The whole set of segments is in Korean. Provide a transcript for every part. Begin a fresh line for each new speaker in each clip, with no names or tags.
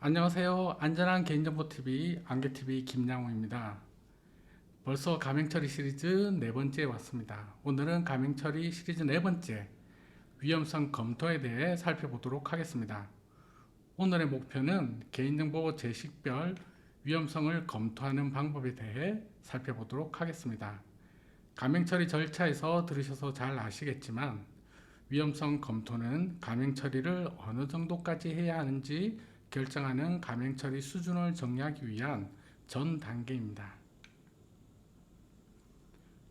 안녕하세요. 안전한 개인정보TV 안개TV 김양호입니다. 벌써 가맹처리 시리즈 네 번째에 왔습니다. 오늘은 가맹처리 시리즈 네 번째 위험성 검토에 대해 살펴보도록 하겠습니다. 오늘의 목표는 개인정보 재식별 위험성을 검토하는 방법에 대해 살펴보도록 하겠습니다. 가맹처리 절차에서 들으셔서 잘 아시겠지만 위험성 검토는 가맹처리를 어느 정도까지 해야 하는지 결정하는 가맹처리 수준을 정리하기 위한 전 단계입니다.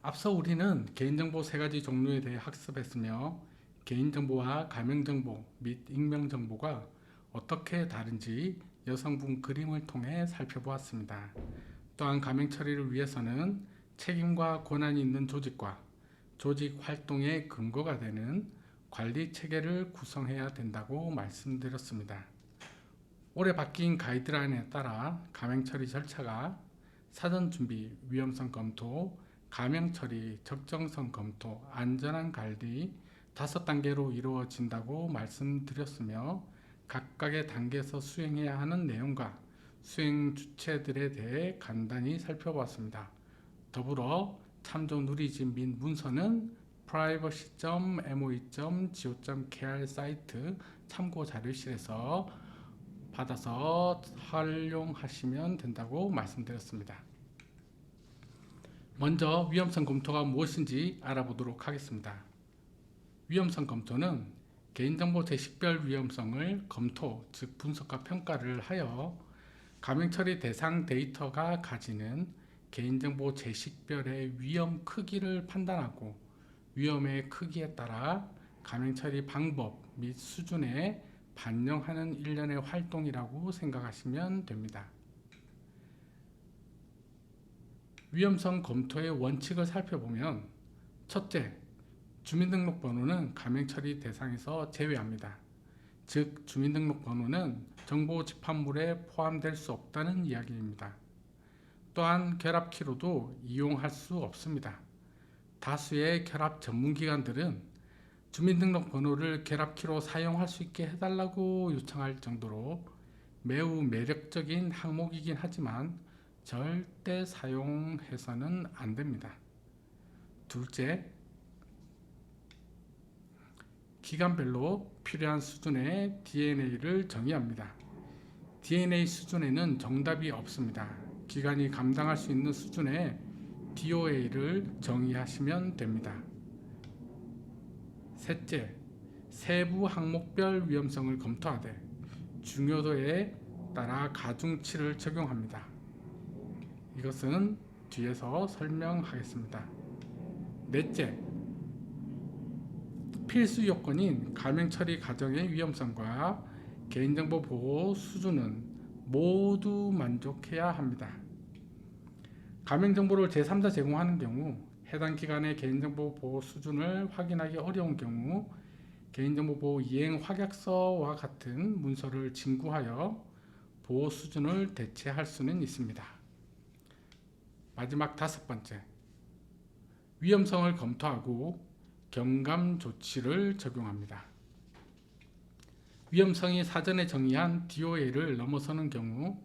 앞서 우리는 개인정보 세 가지 종류에 대해 학습했으며 개인정보와 가맹정보 및 익명정보가 어떻게 다른지 여성분 그림을 통해 살펴보았습니다. 또한 가맹처리를 위해서는 책임과 권한이 있는 조직과 조직 활동의 근거가 되는 관리 체계를 구성해야 된다고 말씀드렸습니다. 올해 바뀐 가이드라인에 따라 가맹처리 절차가 사전준비, 위험성 검토, 가맹처리, 적정성 검토, 안전한 관리 5단계로 이루어진다고 말씀드렸으며 각각의 단계에서 수행해야 하는 내용과 수행 주체들에 대해 간단히 살펴보았습니다. 더불어 참조 누리집 및 문서는 privacy.moe.go.kr 사이트 참고 자료실에서 받아서 활용하시면 된다고 말씀드렸습니다. 먼저 위험성 검토가 무엇인지 알아보도록 하겠습니다. 위험성 검토는 개인정보 재식별 위험성을 검토, 즉 분석과 평가를 하여 가맹처리 대상 데이터가 가지는 개인정보 재식별의 위험 크기를 판단하고 위험의 크기에 따라 가맹처리 방법 및 수준에 반영하는 일련의 활동이라고 생각하시면 됩니다. 위험성 검토의 원칙을 살펴보면 첫째, 주민등록번호는 가맹처리 대상에서 제외합니다. 즉, 주민등록번호는 정보 집합물에 포함될 수 없다는 이야기입니다. 또한 결합키로도 이용할 수 없습니다. 다수의 결합 전문기관들은 주민등록번호를 결합키로 사용할 수 있게 해달라고 요청할 정도로 매우 매력적인 항목이긴 하지만 절대 사용해서는 안 됩니다. 둘째, 기관별로 필요한 수준의 DNA를 정의합니다. DNA 수준에는 정답이 없습니다. 기관이 감당할 수 있는 수준의 DOA를 정의하시면 됩니다. 셋째, 세부 항목별 위험성을 검토하되 중요도에 따라 가중치를 적용합니다. 이것은 뒤에서 설명하겠습니다. 넷째, 필수 요건인 가맹처리 과정의 위험성과 개인정보 보호 수준은 모두 만족해야 합니다. 가맹정보를 제3자 제공하는 경우 해당 기관의 개인정보 보호 수준을 확인하기 어려운 경우 개인정보 보호 이행 확약서와 같은 문서를 진구하여 보호 수준을 대체할 수는 있습니다. 마지막 5번째, 위험성을 검토하고 경감 조치를 적용합니다. 위험성이 사전에 정의한 DOA를 넘어서는 경우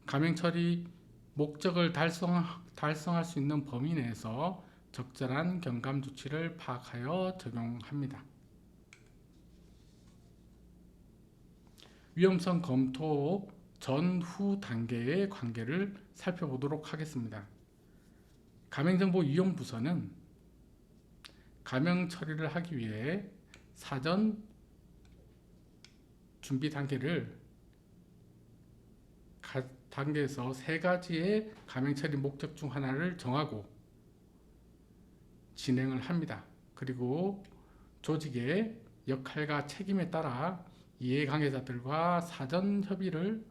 가맹처리 목적을 달성할 수 있는 범위 내에서 적절한 경감 조치를 파악하여 적용합니다. 위험성 검토 전후 단계의 관계를 살펴보도록 하겠습니다. 가맹정보 이용부서는 가맹 처리를 하기 위해 사전 준비 단계를 단계에서 3가지의 가맹 처리 목적 중 하나를 정하고 진행을 합니다. 그리고 조직의 역할과 책임에 따라 이해관계자들과 사전 협의를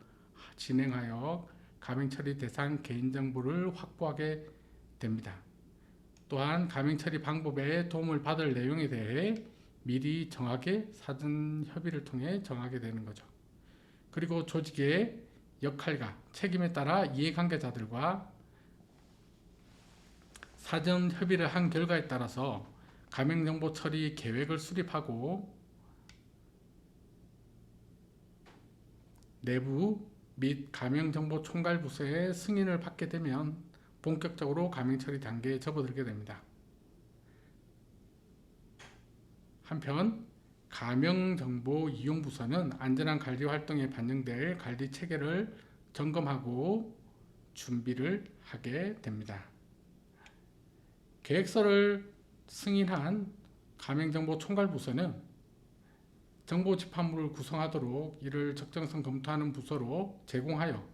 진행하여 가맹처리 대상 개인정보를 확보하게 됩니다. 또한 가맹처리 방법에 도움을 받을 내용에 대해 미리 정하게 사전 협의를 통해 정하게 되는 거죠. 그리고 조직의 역할과 책임에 따라 이해관계자들과 사전 협의를 한 결과에 따라서 가맹정보 처리 계획을 수립하고 내부 및 가명정보총괄부서의 승인을 받게 되면 본격적으로 가명처리 단계에 접어들게 됩니다. 한편 가명정보이용부서는 안전한 관리 활동에 반영될 관리 체계를 점검하고 준비를 하게 됩니다. 계획서를 승인한 가명정보총괄부서는 정보집합물을 구성하도록 이를 적정성 검토하는 부서로 제공하여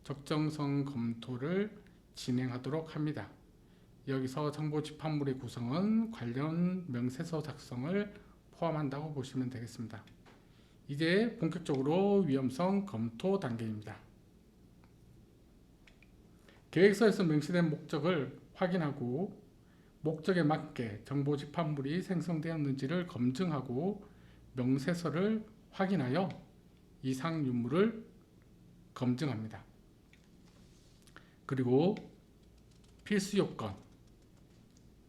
적정성 검토를 진행하도록 합니다. 여기서 정보집합물의 구성은 관련 명세서 작성을 포함한다고 보시면 되겠습니다. 이제 본격적으로 위험성 검토 단계입니다. 계획서에서 명시된 목적을 확인하고 목적에 맞게 정보집합물이 생성되었는지를 검증하고 명세서를 확인하여 이상 유무를 검증합니다. 그리고 필수 요건,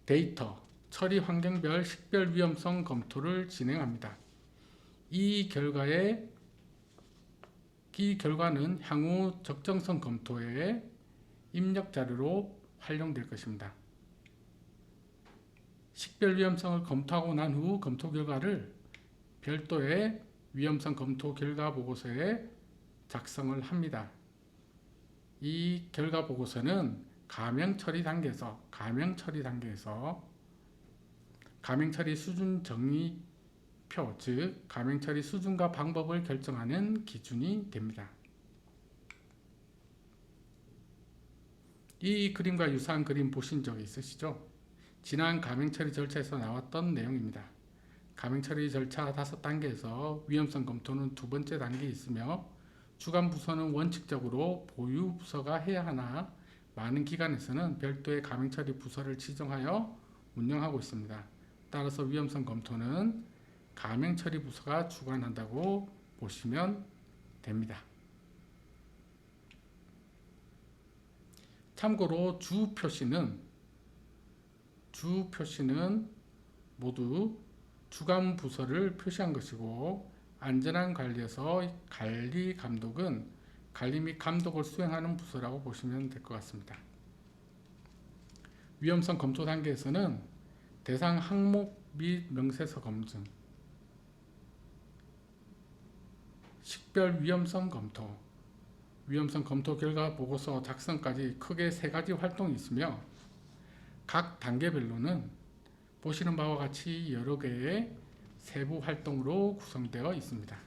데이터, 처리 환경별 식별 위험성 검토를 진행합니다. 이 결과는 향후 적정성 검토에 입력 자료로 활용될 것입니다. 식별 위험성을 검토하고 난 후 검토 결과를 별도의 위험성 검토 결과 보고서에 작성을 합니다. 이 결과 보고서는 가명처리 단계에서 가명처리 수준 정의표, 즉 가명처리 수준과 방법을 결정하는 기준이 됩니다. 이 그림과 유사한 그림 보신 적 있으시죠? 지난 가명처리 절차에서 나왔던 내용입니다. 가명처리 절차 5단계에서 위험성 검토는 두 번째 단계에 있으며 주관부서는 원칙적으로 보유부서가 해야 하나 많은 기관에서는 별도의 가명처리 부서를 지정하여 운영하고 있습니다. 따라서 위험성 검토는 가명처리 부서가 주관한다고 보시면 됩니다. 참고로 주 표시는 모두 주관 부서를 표시한 것이고 안전한 관리에서 관리 감독은 관리 및 감독을 수행하는 부서라고 보시면 될 것 같습니다. 위험성 검토 단계에서는 대상 항목 및 명세서 검증, 식별 위험성 검토, 위험성 검토 결과 보고서 작성까지 크게 3가지 활동이 있으며 각 단계별로는 보시는 바와 같이 여러 개의 세부 활동으로 구성되어 있습니다.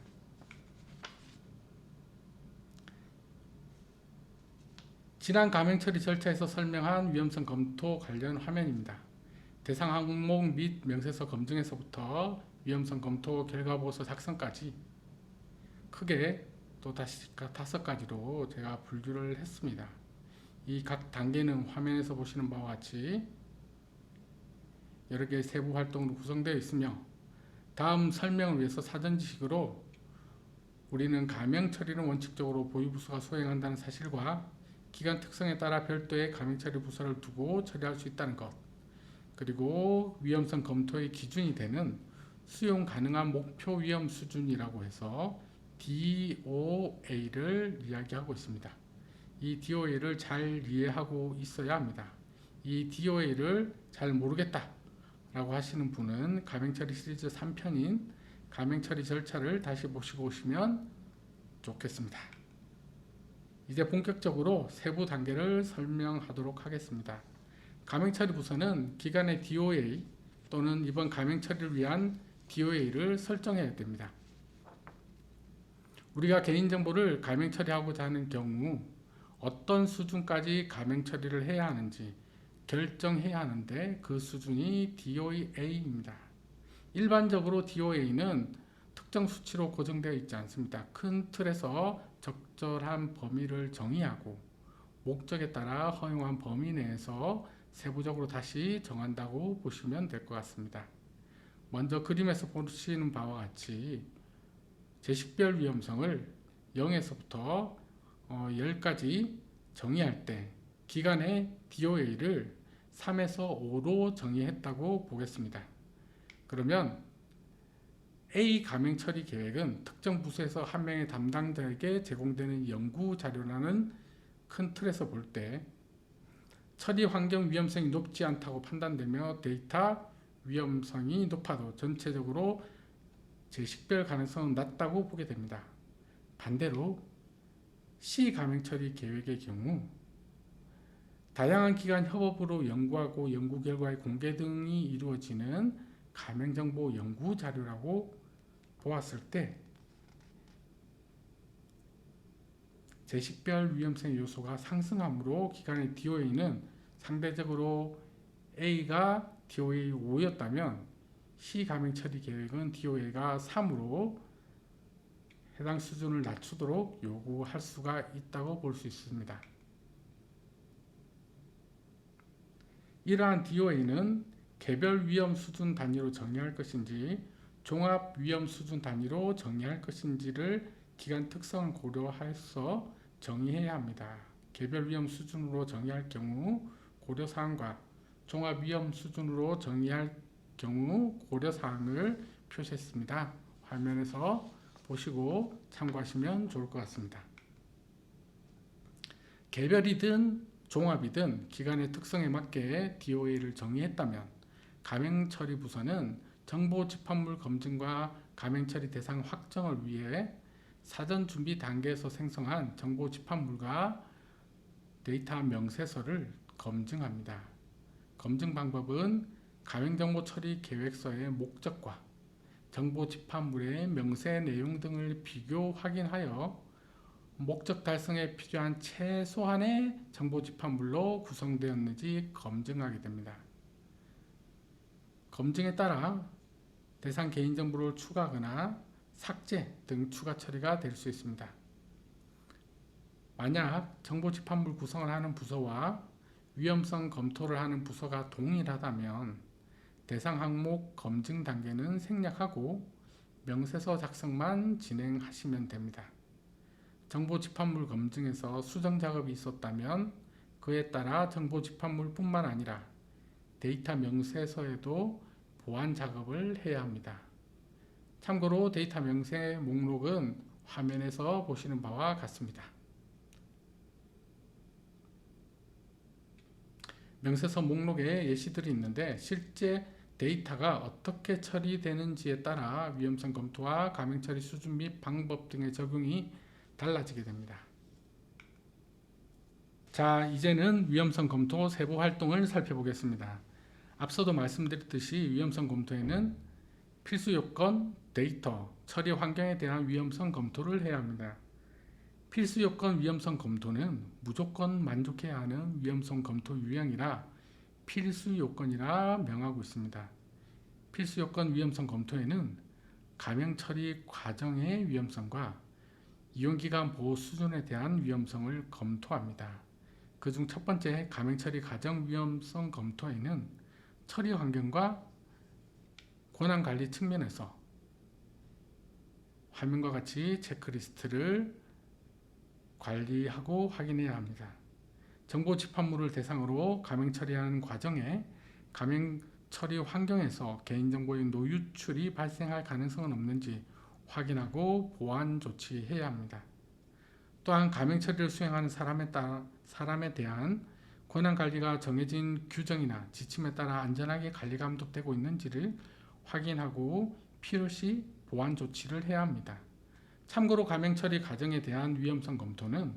지난 가명처리 절차에서 설명한 위험성 검토 관련 화면입니다. 대상 항목 및 명세서 검증에서부터 위험성 검토 결과 보고서 작성까지 크게 또 다시 5가지로 제가 분류를 했습니다. 이 각 단계는 화면에서 보시는 바와 같이 여러 개의 세부 활동으로 구성되어 있으며 다음 설명을 위해서 사전 지식으로 우리는 가명처리는 원칙적으로 보유부서가 수행한다는 사실과 기관 특성에 따라 별도의 가명처리 부서를 두고 처리할 수 있다는 것, 그리고 위험성 검토의 기준이 되는 수용 가능한 목표 위험 수준이라고 해서 DOA를 이야기하고 있습니다. 이 DOA를 잘 이해하고 있어야 합니다. 이 DOA를 잘 모르겠다 라고 하시는 분은 가명처리 시리즈 3편인 가명처리 절차를 다시 보시고 오시면 좋겠습니다. 이제 본격적으로 세부 단계를 설명하도록 하겠습니다. 가명처리 부서는 기관의 DOA 또는 이번 가명처리를 위한 DOA를 설정해야 됩니다. 우리가 개인정보를 가명처리하고자 하는 경우 어떤 수준까지 가명처리를 해야 하는지 결정해야 하는데 그 수준이 DOA입니다. 일반적으로 DOA는 특정 수치로 고정되어 있지 않습니다. 큰 틀에서 적절한 범위를 정의하고 목적에 따라 허용한 범위 내에서 세부적으로 다시 정한다고 보시면 될 것 같습니다. 먼저 그림에서 보시는 바와 같이 제식별 위험성을 0에서부터 10까지 정의할 때 기간의 DOA를 3에서 5로 정의했다고 보겠습니다. 그러면 A 감행 처리 계획은 특정 부서에서 한 명의 담당자에게 제공되는 연구 자료라는 큰 틀에서 볼 때 처리 환경 위험성이 높지 않다고 판단되며 데이터 위험성이 높아도 전체적으로 재식별 가능성은 낮다고 보게 됩니다. 반대로 C 감행 처리 계획의 경우 다양한 기관 협업으로 연구하고 연구 결과의 공개 등이 이루어지는 감행정보 연구 자료라고 보았을 때 재식별 위험성 요소가 상승하므로 기관의 DOA는 상대적으로 A가 DOA 5였다면 C 감행 처리 계획은 DOA가 3으로 해당 수준을 낮추도록 요구할 수가 있다고 볼 수 있습니다. 이러한 DOA는 개별 위험 수준 단위로 정의할 것인지 종합 위험 수준 단위로 정의할 것인지를 기관 특성을 고려해서 정의해야 합니다. 개별 위험 수준으로 정의할 경우 고려사항과 종합 위험 수준으로 정의할 경우 고려사항을 표시했습니다. 화면에서 보시고 참고하시면 좋을 것 같습니다. 개별이든 종합이든 기관의 특성에 맞게 DOA를 정의했다면 감행처리 부서는 정보 집합물 검증과 감행처리 대상 확정을 위해 사전 준비 단계에서 생성한 정보 집합물과 데이터 명세서를 검증합니다. 검증 방법은 감행정보 처리 계획서의 목적과 정보 집합물의 명세 내용 등을 비교 확인하여 목적 달성에 필요한 최소한의 정보 집합물로 구성되었는지 검증하게 됩니다. 검증에 따라 대상 개인정보를 추가하거나 삭제 등 추가 처리가 될 수 있습니다. 만약 정보 집합물 구성을 하는 부서와 위험성 검토를 하는 부서가 동일하다면 대상 항목 검증 단계는 생략하고 명세서 작성만 진행하시면 됩니다. 정보 집합물 검증에서 수정 작업이 있었다면 그에 따라 정보 집합물뿐만 아니라 데이터 명세서에도 보완 작업을 해야 합니다. 참고로 데이터 명세 목록은 화면에서 보시는 바와 같습니다. 명세서 목록에 예시들이 있는데 실제 데이터가 어떻게 처리되는지에 따라 위험성 검토와 감행처리 수준 및 방법 등의 적용이 달라지게 됩니다. 자, 이제는 위험성 검토 세부 활동을 살펴보겠습니다. 앞서도 말씀드렸듯이 위험성 검토에는 필수 요건, 데이터, 처리 환경에 대한 위험성 검토를 해야 합니다. 필수 요건 위험성 검토는 무조건 만족해야 하는 위험성 검토 유형이라 필수 요건이라 명하고 있습니다. 필수 요건 위험성 검토에는 감행 처리 과정의 위험성과 이용기간 보호 수준에 대한 위험성을 검토합니다. 그중 첫 번째 감행 처리 과정 위험성 검토에는 처리 환경과 권한 관리 측면에서 화면과 같이 체크리스트를 관리하고 확인해야 합니다. 정보 집합물을 대상으로 감행 처리하는 과정에 감행 처리 환경에서 개인정보의 노유출이 발생할 가능성은 없는지 확인하고 보완 조치해야 합니다. 또한 감행 처리를 수행하는 사람에 대한 권한 관리가 정해진 규정이나 지침에 따라 안전하게 관리 감독되고 있는지를 확인하고 필요시 보완 조치를 해야 합니다. 참고로 감행 처리 과정에 대한 위험성 검토는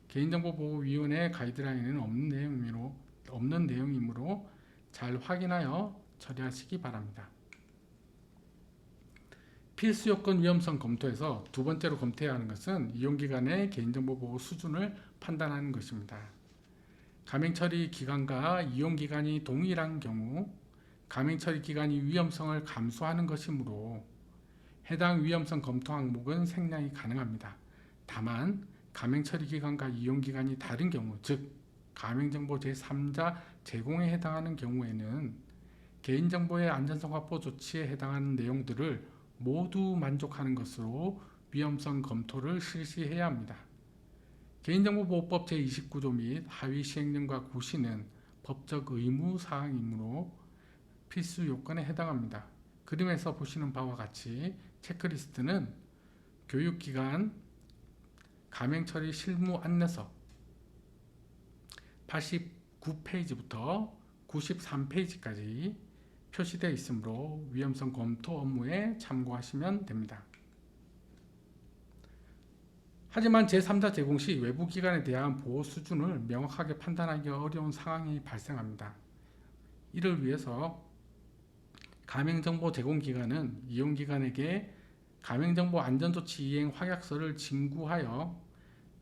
개인정보보호위원회 가이드라인에는 없는 내용이므로 잘 확인하여 처리하시기 바랍니다. 필수 요건 위험성 검토에서 두 번째로 검토해야 하는 것은 이용기관의 개인정보 보호 수준을 판단하는 것입니다. 감행 처리 기간과 이용기간이 동일한 경우 감행 처리 기간이 위험성을 감수하는 것이므로 해당 위험성 검토 항목은 생략이 가능합니다. 다만 감행 처리 기간과 이용 기간이 다른 경우, 즉 감행정보 제3자 제공에 해당하는 경우에는 개인정보의 안전성 확보 조치에 해당하는 내용들을 모두 만족하는 것으로 위험성 검토를 실시해야 합니다. 개인정보보호법 제29조 및 하위 시행령과 구시는 법적 의무 사항이므로 필수 요건에 해당합니다. 그림에서 보시는 바와 같이 체크리스트는 교육기관 가맹처리 실무 안내서 89페이지부터 93페이지까지 표시되어 있으므로 위험성 검토 업무에 참고하시면 됩니다. 하지만 제3자 제공 시 외부 기관에 대한 보호 수준을 명확하게 판단하기 어려운 상황이 발생합니다. 이를 위해서 가맹정보 제공기관은 이용기관에게 가맹정보 안전조치 이행 확약서를 진구하여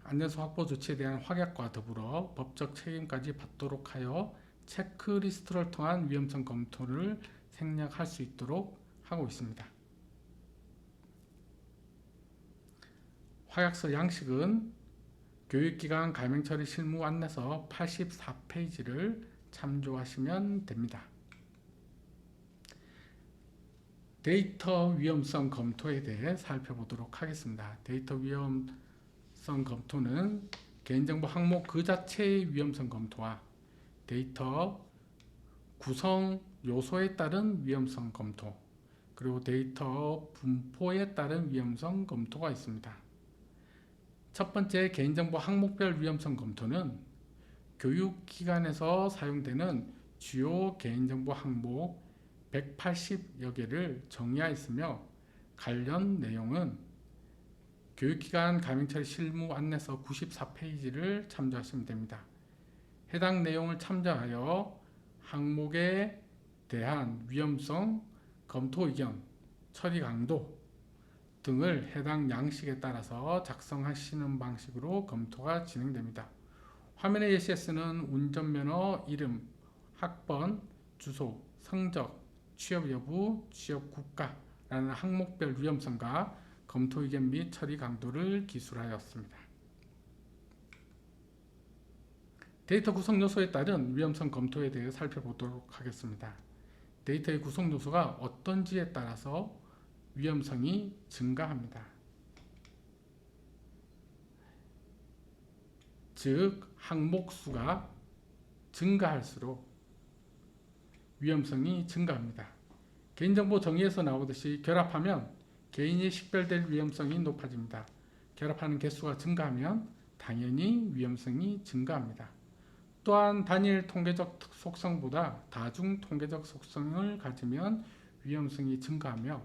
안전성 확보 조치에 대한 확약과 더불어 법적 책임까지 받도록 하여 체크리스트를 통한 위험성 검토를 생략할 수 있도록 하고 있습니다. 확약서 양식은 교육기관 가맹처리 실무 안내서 84페이지를 참조하시면 됩니다. 데이터 위험성 검토에 대해 살펴보도록 하겠습니다. 데이터 위험성 검토는 개인정보 항목 그 자체의 위험성 검토와 데이터 구성 요소에 따른 위험성 검토, 그리고 데이터 분포에 따른 위험성 검토가 있습니다. 첫 번째 개인정보 항목별 위험성 검토는 교육기관에서 사용되는 주요 개인정보 항목 180여 개를 정의하였으며 관련 내용은 교육기관 가맹처리 실무 안내서 94페이지를 참조하시면 됩니다. 해당 내용을 참조하여 항목에 대한 위험성 검토 의견, 처리 강도 등을 해당 양식에 따라서 작성하시는 방식으로 검토가 진행됩니다. 화면의 예시에서는 운전면허 이름, 학번, 주소, 성적, 취업 여부, 취업 국가라는 항목별 위험성과 검토 의견 및 처리 강도를 기술하였습니다. 데이터 구성 요소에 따른 위험성 검토에 대해 살펴보도록 하겠습니다. 데이터의 구성 요소가 어떤지에 따라서 위험성이 증가합니다. 즉 항목 수가 증가할수록 위험성이 증가합니다. 개인정보 정의에서 나오듯이 결합하면 개인이 식별될 위험성이 높아집니다. 결합하는 개수가 증가하면 당연히 위험성이 증가합니다. 또한 단일 통계적 속성보다 다중 통계적 속성을 가지면 위험성이 증가하며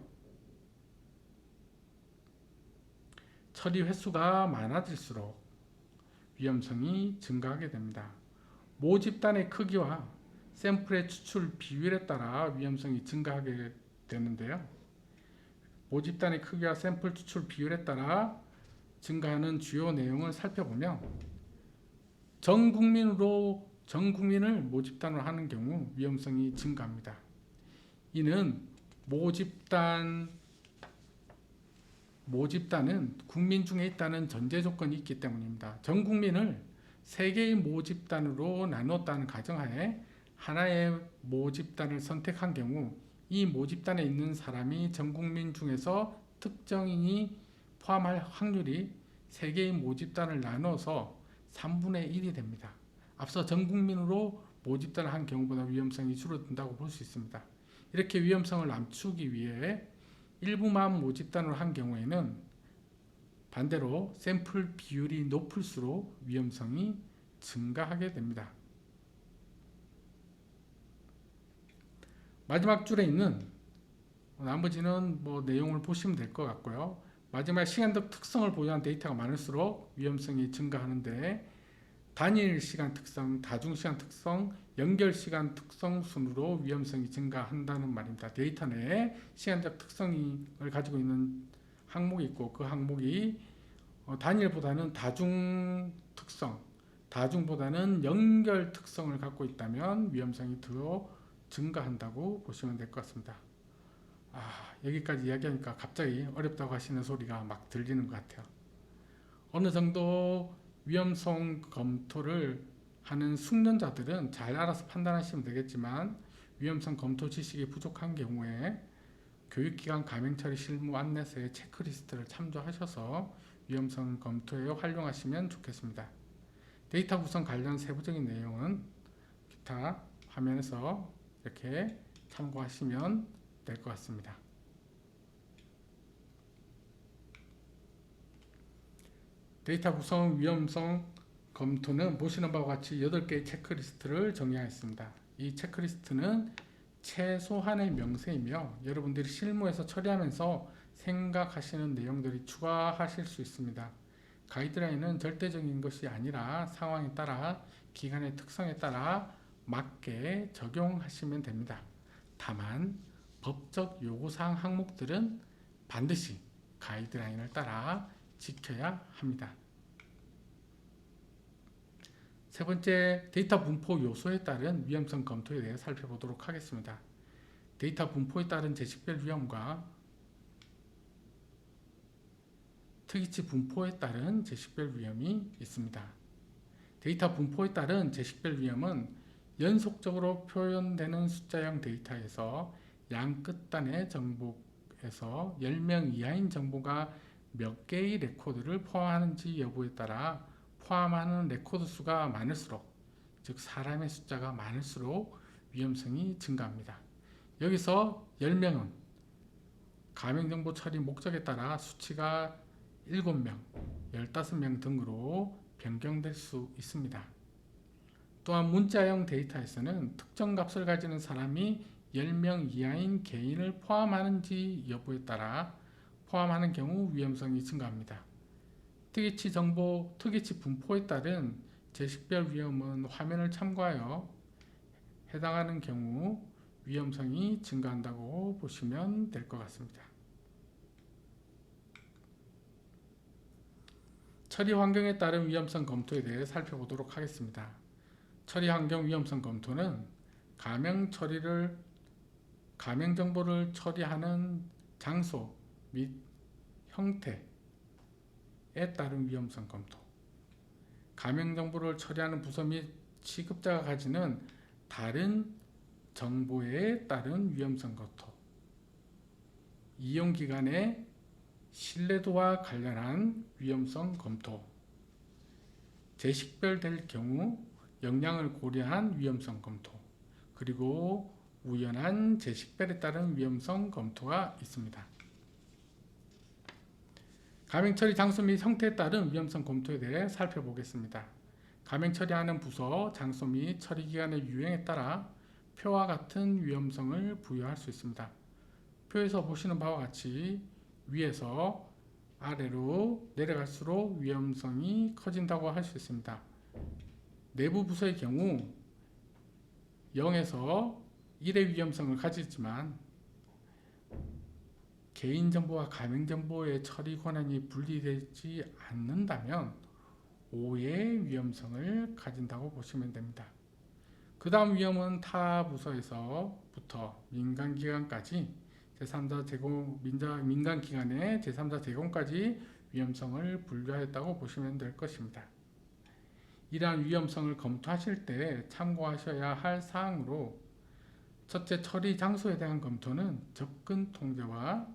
처리 횟수가 많아질수록 위험성이 증가하게 됩니다. 모집단의 크기와 샘플의 추출 비율에 따라 위험성이 증가하게 되는데요. 모집단의 크기와 샘플 추출 비율에 따라 증가하는 주요 내용을 살펴보면 전 국민을 모집단으로 하는 경우 위험성이 증가합니다. 이는 모집단은 국민 중에 있다는 전제 조건이 있기 때문입니다. 전 국민을 3개의 모집단으로 나눴다는 가정하에 하나의 모집단을 선택한 경우 이 모집단에 있는 사람이 전 국민 중에서 특정인이 포함할 확률이 3개의 모집단을 나눠서 3분의 1이 됩니다. 앞서 전 국민으로 모집단을 한 경우보다 위험성이 줄어든다고 볼 수 있습니다. 이렇게 위험성을 낮추기 위해 일부만 모집단으로 한 경우에는 반대로 샘플 비율이 높을수록 위험성이 증가하게 됩니다. 마지막 줄에 있는 나머지는 내용을 보시면 될 것 같고요. 마지막 시간적 특성을 보유한 데이터가 많을수록 위험성이 증가하는데 단일 시간 특성, 다중 시간 특성, 연결 시간 특성 순으로 위험성이 증가한다는 말입니다. 데이터 내에 시간적 특성을 가지고 있는 항목이 있고 그 항목이 단일보다는 다중 특성, 다중보다는 연결 특성을 갖고 있다면 위험성이 더 증가한다고 보시면 될 것 같습니다. 여기까지 이야기하니까 갑자기 어렵다고 하시는 소리가 막 들리는 것 같아요. 어느 정도 위험성 검토를 하는 숙련자들은 잘 알아서 판단하시면 되겠지만 위험성 검토 지식이 부족한 경우에 교육기관 가맹처리 실무 안내서의 체크리스트를 참조하셔서 위험성 검토에 활용하시면 좋겠습니다. 데이터 구성 관련 세부적인 내용은 기타 화면에서 이렇게 참고하시면 될 것 같습니다. 데이터 구성 위험성 검토는 보시는 바와 같이 8개의 체크리스트를 정리하였습니다. 이 체크리스트는 최소한의 명세이며 여러분들이 실무에서 처리하면서 생각하시는 내용들이 추가하실 수 있습니다. 가이드라인은 절대적인 것이 아니라 상황에 따라 기관의 특성에 따라 맞게 적용하시면 됩니다. 다만 법적 요구사항 항목들은 반드시 가이드라인을 따라 지켜야 합니다. 세 번째, 데이터 분포 요소에 따른 위험성 검토에 대해 살펴보도록 하겠습니다. 데이터 분포에 따른 재식별 위험과 특이치 분포에 따른 재식별 위험이 있습니다. 데이터 분포에 따른 재식별 위험은 연속적으로 표현되는 숫자형 데이터에서 양 끝단의 정보에서 10명 이하인 정보가 몇 개의 레코드를 포함하는지 여부에 따라 포함하는 레코드 수가 많을수록, 즉 사람의 숫자가 많을수록 위험성이 증가합니다. 여기서 10명은 가명정보 처리 목적에 따라 수치가 7명, 15명 등으로 변경될 수 있습니다. 또한 문자형 데이터에서는 특정 값을 가지는 사람이 10명 이하인 개인을 포함하는지 여부에 따라 포함하는 경우 위험성이 증가합니다. 특이치 정보, 특이치 분포에 따른 재식별 위험은 화면을 참고하여 해당하는 경우 위험성이 증가한다고 보시면 될 것 같습니다. 처리 환경에 따른 위험성 검토에 대해 살펴보도록 하겠습니다. 처리 환경 위험성 검토는 가명 정보를 처리하는 장소 및 형태에 따른 위험성 검토, 가명 정보를 처리하는 부서 및 취급자가 가지는 다른 정보에 따른 위험성 검토, 이용기관의 신뢰도와 관련한 위험성 검토, 재식별될 경우 역량을 고려한 위험성 검토, 그리고 우연한 재식별에 따른 위험성 검토가 있습니다. 가명 처리 장소 및 형태에 따른 위험성 검토에 대해 살펴보겠습니다. 가명 처리하는 부서, 장소 및 처리 기간의 유형에 따라 표와 같은 위험성을 부여할 수 있습니다. 표에서 보시는 바와 같이 위에서 아래로 내려갈수록 위험성이 커진다고 할 수 있습니다. 내부 부서의 경우 0에서 1의 위험성을 가지지만 개인정보와 가명정보의 처리 권한이 분리되지 않는다면 5의 위험성을 가진다고 보시면 됩니다. 그 다음 위험은 타 부서에서부터 민간기관까지 제3자 제공, 민간기관의 제3자 제공까지 위험성을 분류하였다고 보시면 될 것입니다. 이러한 위험성을 검토하실 때 참고하셔야 할 사항으로, 첫째, 처리 장소에 대한 검토는 접근 통제와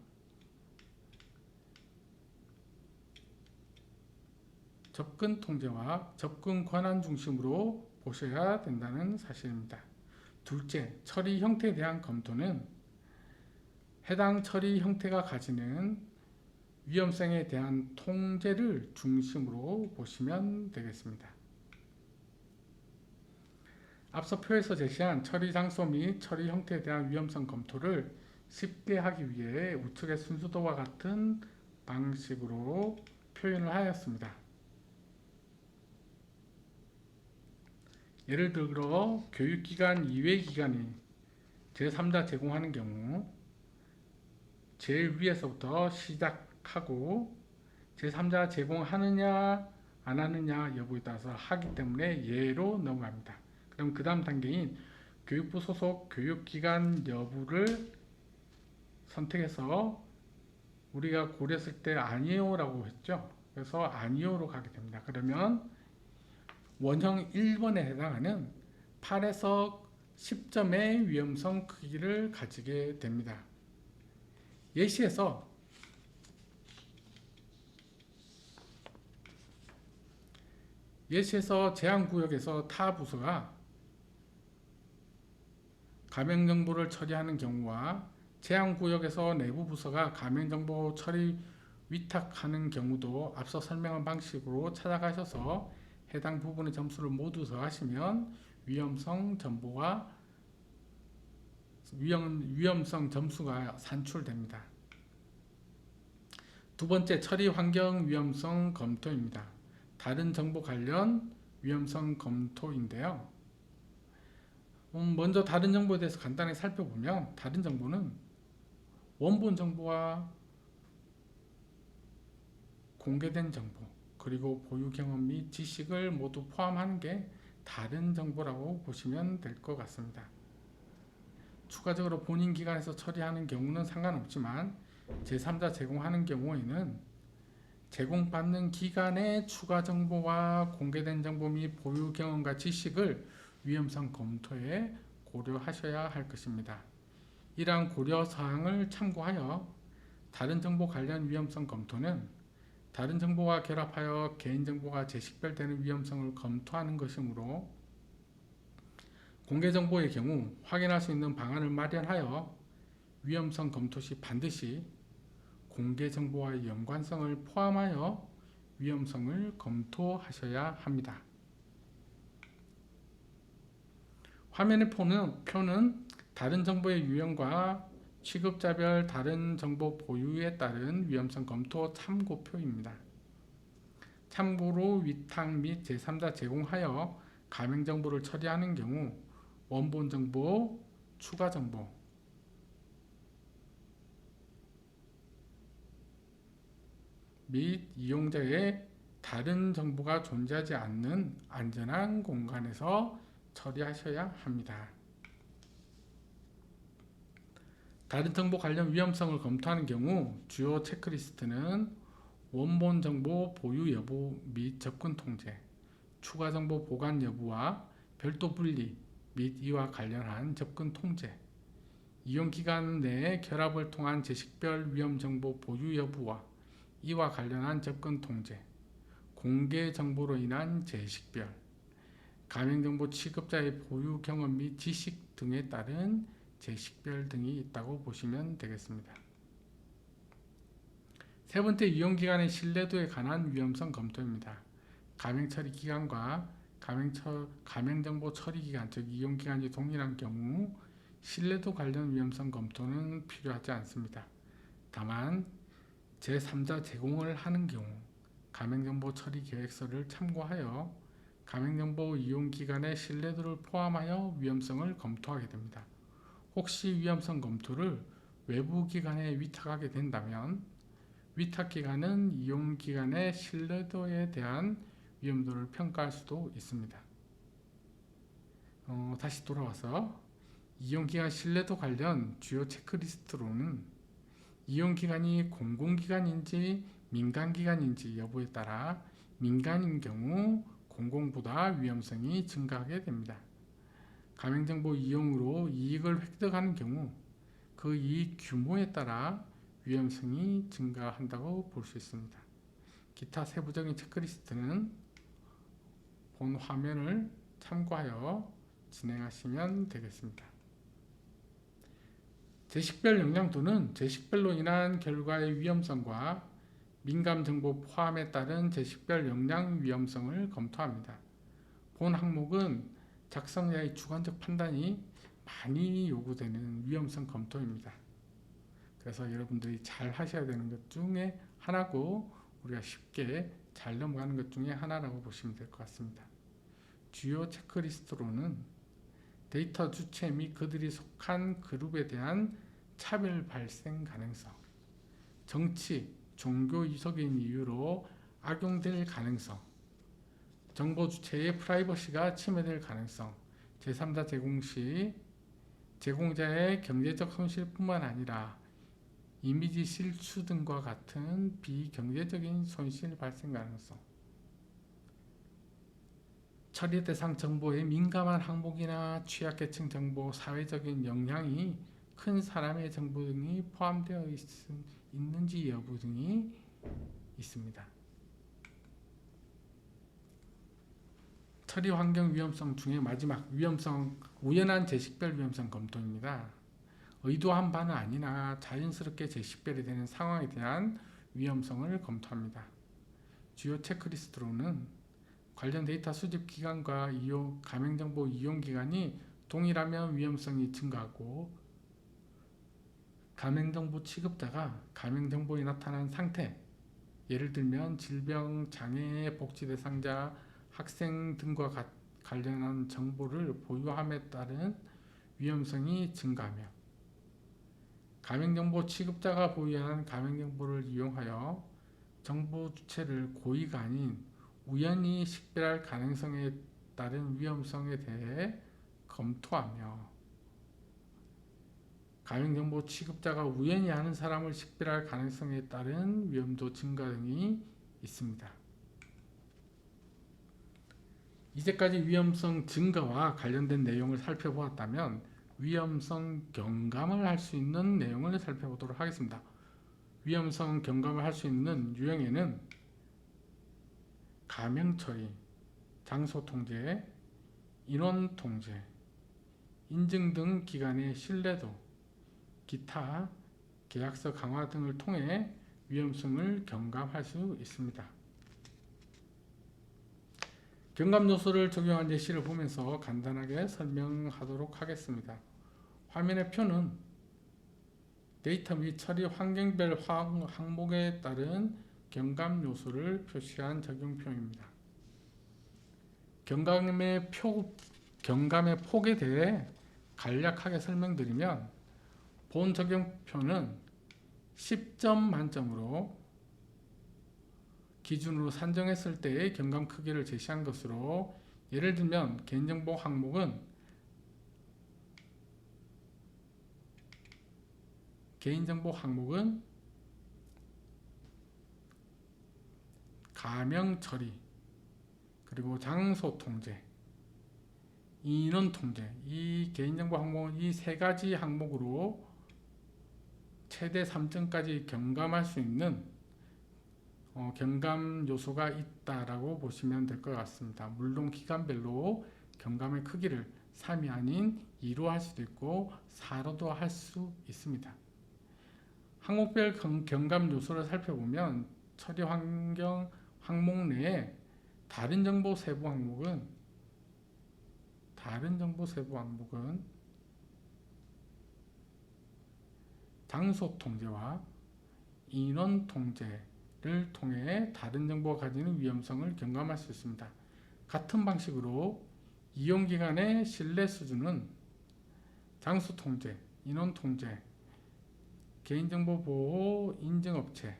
접근 권한 중심으로 보셔야 된다는 사실입니다. 둘째, 처리 형태에 대한 검토는 해당 처리 형태가 가지는 위험성에 대한 통제를 중심으로 보시면 되겠습니다. 앞서 표에서 제시한 처리 장소 및 처리 형태에 대한 위험성 검토를 쉽게 하기 위해 우측의 순서도와 같은 방식으로 표현을 하였습니다. 예를 들어 교육기관 이외 기관이 제3자 제공하는 경우 제일 위에서부터 시작하고 제3자 제공하느냐 안 하느냐 여부에 따라서 하기 때문에 예로 넘어갑니다. 그럼 그 다음 단계인 교육부 소속 교육기관 여부를 선택해서 우리가 고렸을 때 아니요 라고 했죠. 그래서 아니요로 가게 됩니다. 그러면 원형 1번에 해당하는 8에서 10점의 위험성 크기를 가지게 됩니다. 예시에서 제한구역에서 타 부서가 가명정보를 처리하는 경우와 제한구역에서 내부 부서가 가명정보 처리 위탁하는 경우도 앞서 설명한 방식으로 찾아가셔서 해당 부분의 점수를 모두 더하시면 위험성 점수가 산출됩니다. 두 번째, 처리 환경 위험성 검토입니다. 다른 정보 관련 위험성 검토인데요. 먼저 다른 정보에 대해서 간단히 살펴보면, 다른 정보는 원본 정보와 공개된 정보, 그리고 보유 경험 및 지식을 모두 포함하는 게 다른 정보라고 보시면 될 것 같습니다. 추가적으로 본인 기관에서 처리하는 경우는 상관없지만 제3자 제공하는 경우에는 제공받는 기관의 추가 정보와 공개된 정보 및 보유 경험과 지식을 위험성 검토에 고려하셔야 할 것입니다. 이러한 고려 사항을 참고하여 다른 정보 관련 위험성 검토는 다른 정보와 결합하여 개인정보가 재식별되는 위험성을 검토하는 것이므로, 공개정보의 경우 확인할 수 있는 방안을 마련하여 위험성 검토 시 반드시 공개정보와의 연관성을 포함하여 위험성을 검토하셔야 합니다. 화면의 표는 다른 정보의 유형과 취급자별 다른 정보 보유에 따른 위험성 검토 참고표입니다. 참고로 위탁 및 제3자 제공하여 가맹 정보를 처리하는 경우 원본 정보, 추가 정보, 및 이용자의 다른 정보가 존재하지 않는 안전한 공간에서 처리하셔야 합니다. 다른 정보 관련 위험성을 검토하는 경우 주요 체크리스트는 원본 정보 보유 여부 및 접근 통제, 추가 정보 보관 여부와 별도 분리 및 이와 관련한 접근 통제, 이용기간 내 결합을 통한 재식별 위험 정보 보유 여부와 이와 관련한 접근 통제, 공개 정보로 인한 재식별, 가맹정보 취급자의 보유 경험 및 지식 등에 따른 재식별 등이 있다고 보시면 되겠습니다. 세 번째, 이용기관의 신뢰도에 관한 위험성 검토입니다. 가맹처리 기간과 가맹정보 처리 기간, 즉 이용기간이 동일한 경우 신뢰도 관련 위험성 검토는 필요하지 않습니다. 다만 제3자 제공을 하는 경우 가맹정보 처리 계획서를 참고하여 가맹정보 이용기관의 신뢰도를 포함하여 위험성을 검토하게 됩니다. 혹시 위험성 검토를 외부 기관에 위탁하게 된다면 위탁기관은 이용기관의 신뢰도에 대한 위험도를 평가할 수도 있습니다. 다시 돌아와서 이용기관 신뢰도 관련 주요 체크리스트로는 이용기관이 공공기관인지 민간기관인지 여부에 따라 민간인 경우 공공보다 위험성이 증가하게 됩니다. 가맹정보 이용으로 이익을 획득하는 경우 그 이익 규모에 따라 위험성이 증가한다고 볼 수 있습니다. 기타 세부적인 체크리스트는 본 화면을 참고하여 진행하시면 되겠습니다. 재식별 영향도는 재식별로 인한 결과의 위험성과 민감정보 포함에 따른 재식별 영향 위험성을 검토합니다. 본 항목은 작성자의 주관적 판단이 많이 요구되는 위험성 검토입니다. 그래서 여러분들이 잘 하셔야 되는 것 중에 하나고 우리가 쉽게 잘 넘어가는 것 중에 하나라고 보시면 될 것 같습니다. 주요 체크리스트로는 데이터 주체 및 그들이 속한 그룹에 대한 차별 발생 가능성, 정치, 종교 이적인 이유로 악용될 가능성, 정보 주체의 프라이버시가 침해될 가능성, 제3자 제공 시 제공자의 경제적 손실뿐만 아니라 이미지 실추 등과 같은 비경제적인 손실 발생 가능성, 처리 대상 정보의 민감한 항목이나 취약계층 정보, 사회적인 영향이 큰 사람의 정보 등이 포함되어 있는지 여부 등이 있습니다. 처리 환경 위험성 중에 마지막 위험성, 우연한 재식별 위험성 검토입니다. 의도한 바는 아니나 자연스럽게 재식별이 되는 상황에 대한 위험성을 검토합니다. 주요 체크리스트로는 관련 데이터 수집 기간과 가맹정보 이용 기간이 동일하면 위험성이 증가하고, 가맹정보 취급자가 가맹정보에 나타난 상태, 예를 들면 질병, 장애, 복지 대상자, 학생 등과 관련한 정보를 보유함에 따른 위험성이 증가하며, 가맹정보 취급자가 보유한 가맹정보를 이용하여 정보 주체를 고의가 아닌 우연히 식별할 가능성에 따른 위험성에 대해 검토하며, 가맹정보 취급자가 우연히 아는 사람을 식별할 가능성에 따른 위험도 증가 등이 있습니다. 이제까지 위험성 증가와 관련된 내용을 살펴보았다면 위험성 경감을 할 수 있는 내용을 살펴보도록 하겠습니다. 위험성 경감을 할 수 있는 유형에는 가명 처리, 장소 통제, 인원 통제, 인증 등 기관의 신뢰도, 기타 계약서 강화 등을 통해 위험성을 경감할 수 있습니다. 경감 요소를 적용한 예시를 보면서 간단하게 설명하도록 하겠습니다. 화면의 표는 데이터 및 처리 환경별 항목에 따른 경감 요소를 표시한 적용표입니다. 경감의 폭에 대해 간략하게 설명드리면, 본 적용표는 10점 만점으로 기준으로 산정했을 때의 경감 크기를 제시한 것으로, 예를 들면 개인정보 항목은 가명 처리, 그리고 장소 통제, 인원 통제, 이 개인정보 항목은 이 세 가지 항목으로 최대 3점까지 경감할 수 있는 경감 요소가 있다라고 보시면 될 것 같습니다. 물론 기간별로 경감의 크기를 3이 아닌 2로 할 수도 있고 4로도 할 수 있습니다. 항목별 경감 요소를 살펴보면, 처리 환경 항목 내에 다른 정보 세부 항목은 장소 통제와 인원 통제를 통해 다른 정보가 가지는 위험성을 경감할 수 있습니다. 같은 방식으로 이용기관의 신뢰 수준은 장소 통제, 인원 통제, 개인정보 보호 인증업체,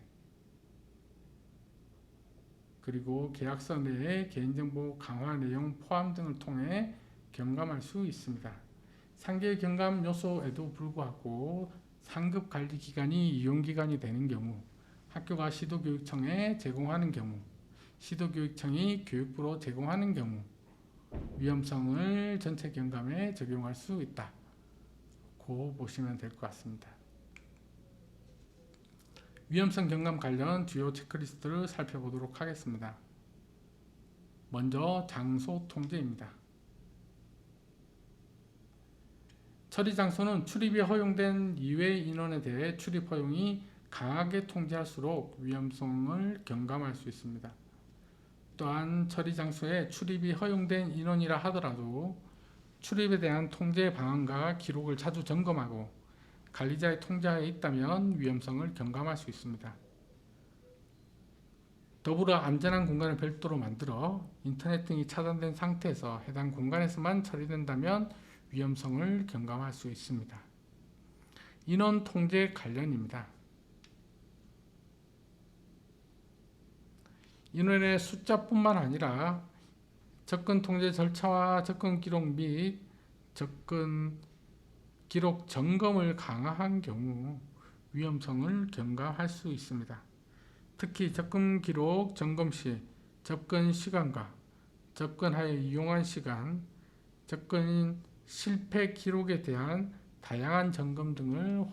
그리고 계약서 내의 개인정보 강화 내용 포함 등을 통해 경감할 수 있습니다. 상계 경감 요소에도 불구하고 상급 관리 기관이 이용기관이 되는 경우, 학교가 시도교육청에 제공하는 경우, 시도교육청이 교육부로 제공하는 경우 위험성을 전체 경감에 적용할 수 있다고 보시면 될 것 같습니다. 위험성 경감 관련 주요 체크리스트를 살펴보도록 하겠습니다. 먼저 장소 통제입니다. 처리 장소는 출입이 허용된 이외 인원에 대해 출입 허용이 강하게 통제할수록 위험성을 경감할 수 있습니다. 또한 처리 장소에 출입이 허용된 인원이라 하더라도 출입에 대한 통제 방안과 기록을 자주 점검하고 관리자의 통제하에 있다면 위험성을 경감할 수 있습니다. 더불어 안전한 공간을 별도로 만들어 인터넷 등이 차단된 상태에서 해당 공간에서만 처리된다면 위험성을 경감할 수 있습니다. 인원 통제 관련입니다. 인원의 숫자뿐만 아니라 접근 통제 절차와 접근 기록 및 접근 기록 점검을 강화한 경우 위험성을 경감할 수 있습니다. 특히 접근 기록 점검 시 접근 시간과 접근하여 이용한 시간, 접근 실패 기록에 대한 다양한 점검 등을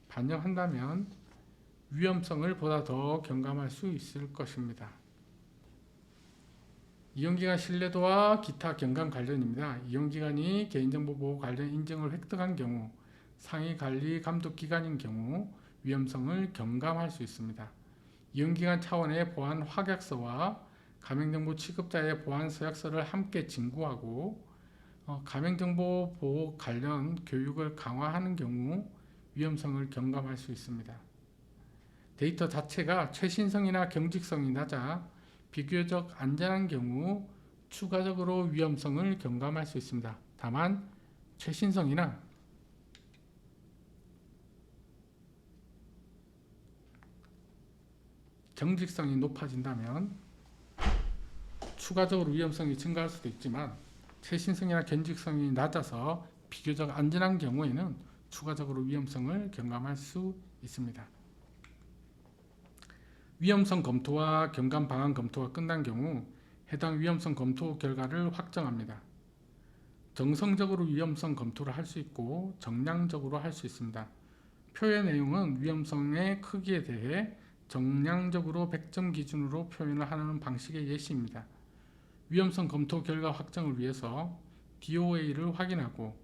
반영한다면 위험성을 보다 더 경감할 수 있을 것입니다. 이용기관 신뢰도와 기타 경감 관련입니다. 이용기관이 개인정보 보호 관련 인증을 획득한 경우, 상위 관리 감독 기관인 경우 위험성을 경감할 수 있습니다. 이용기관 차원의 보안 확약서와 가맹정보 취급자의 보안 서약서를 함께 진구하고 가맹정보 보호 관련 교육을 강화하는 경우 위험성을 경감할 수 있습니다. 데이터 자체가 최신성이나 경직성이 낮아 비교적 안전한 경우 추가적으로 위험성을 경감할 수 있습니다. 다만 최신성이나 경직성이 높아진다면 추가적으로 위험성이 증가할 수도 있지만 최신성이나 경직성이 낮아서 비교적 안전한 경우에는 추가적으로 위험성을 경감할 수 있습니다. 위험성 검토와 경감 방안 검토가 끝난 경우 해당 위험성 검토 결과를 확정합니다. 정성적으로 위험성 검토를 할 수 있고 정량적으로 할 수 있습니다. 표의 내용은 위험성의 크기에 대해 정량적으로 100점 기준으로 표현을 하는 방식의 예시입니다. 위험성 검토 결과 확정을 위해서 DOA를 확인하고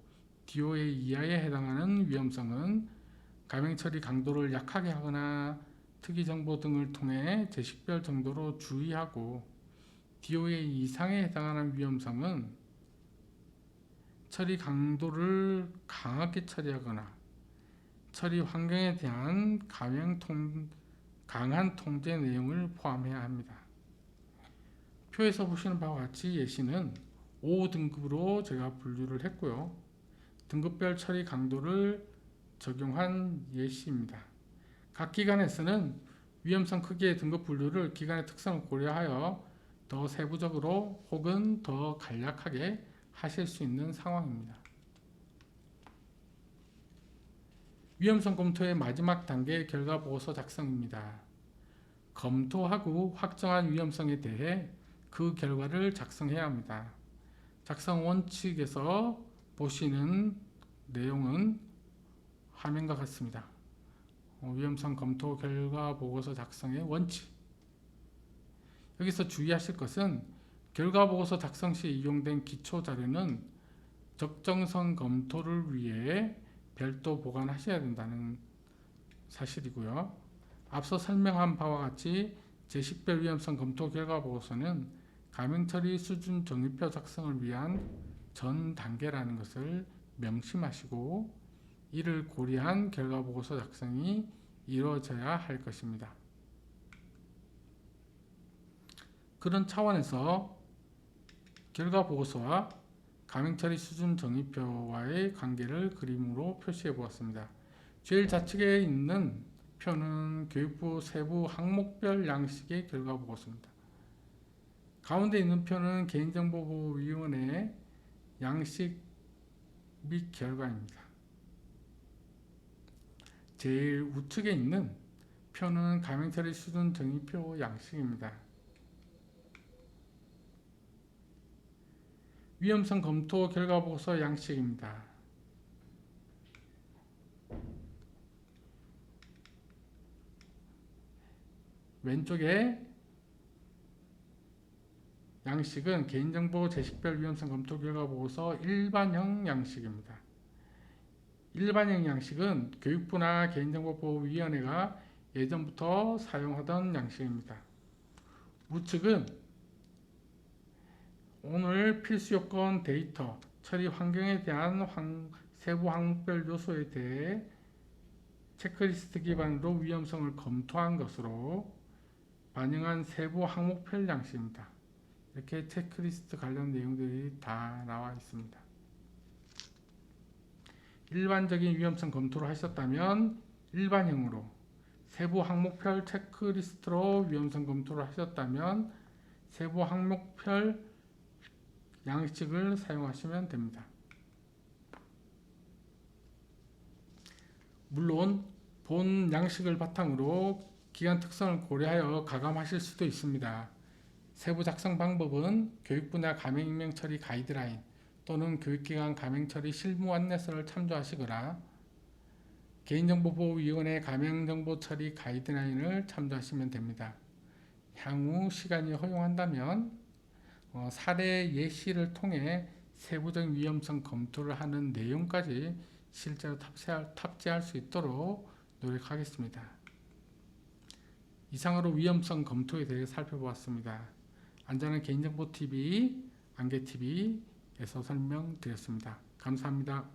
DOA 이하에 해당하는 위험성은 가맹 처리 강도를 약하게 하거나 특이 정보 등을 통해 제식별 정도로 주의하고 DOA 이상에 해당하는 위험성은 처리 강도를 강하게 처리하거나 처리 환경에 대한 강한 통제 내용을 포함해야 합니다. 표에서 보시는 바와 같이 예시는 5등급으로 제가 분류를 했고요. 등급별 처리 강도를 적용한 예시입니다. 각 기관에서는 위험성 크기의 등급 분류를 기관의 특성을 고려하여 더 세부적으로 혹은 더 간략하게 하실 수 있는 상황입니다. 위험성 검토의 마지막 단계 결과보고서 작성입니다. 검토하고 확정한 위험성에 대해 그 결과를 작성해야 합니다. 작성 원칙에서 보시는 내용은 화면과 같습니다. 위험성 검토 결과 보고서 작성의 원칙. 여기서 주의하실 것은 결과 보고서 작성 시 이용된 기초 자료는 적정성 검토를 위해 별도 보관하셔야 된다는 사실이고요. 앞서 설명한 바와 같이 제식별 위험성 검토 결과 보고서는 가맹처리 수준 정의표 작성을 위한 전 단계라는 것을 명심하시고 이를 고려한 결과 보고서 작성이 이루어져야 할 것입니다. 그런 차원에서 결과 보고서와 가맹처리 수준 정의표와의 관계를 그림으로 표시해 보았습니다. 제일 좌측에 있는 표는 교육부 세부 항목별 양식의 결과 보고서입니다. 가운데 있는 표는 개인정보보호위원회 양식 및 결과입니다. 제일 우측에 있는 표는 가맹처리 수준 정의표 양식입니다. 위험성 검토 결과 보고서 양식입니다. 왼쪽에 양식은 개인정보 제식별 위험성 검토 결과 보고서 일반형 양식입니다. 일반형 양식은 교육부나 개인정보보호위원회가 예전부터 사용하던 양식입니다. 우측은 오늘 필수 요건 데이터 처리 환경에 대한 세부 항목별 요소에 대해 체크리스트 기반으로 위험성을 검토한 것으로 반영한 세부 항목별 양식입니다. 이렇게 체크리스트 관련 내용들이 다 나와 있습니다. 일반적인 위험성 검토를 하셨다면 일반형으로, 세부 항목별 체크리스트로 위험성 검토를 하셨다면 세부 항목별 양식을 사용하시면 됩니다. 물론 본 양식을 바탕으로 기관 특성을 고려하여 가감하실 수도 있습니다. 세부 작성 방법은 교육부나 가맹익명 처리 가이드라인 또는 교육기관 가맹처리 실무 안내서를 참조하시거나 개인정보보호위원회 가맹정보 처리 가이드라인을 참조하시면 됩니다. 향후 시간이 허용한다면 사례 예시를 통해 세부적인 위험성 검토를 하는 내용까지 실제로 탑재할 수 있도록 노력하겠습니다. 이상으로 위험성 검토에 대해 살펴보았습니다. 안전한 개인정보 TV, 안개TV에서 설명드렸습니다. 감사합니다.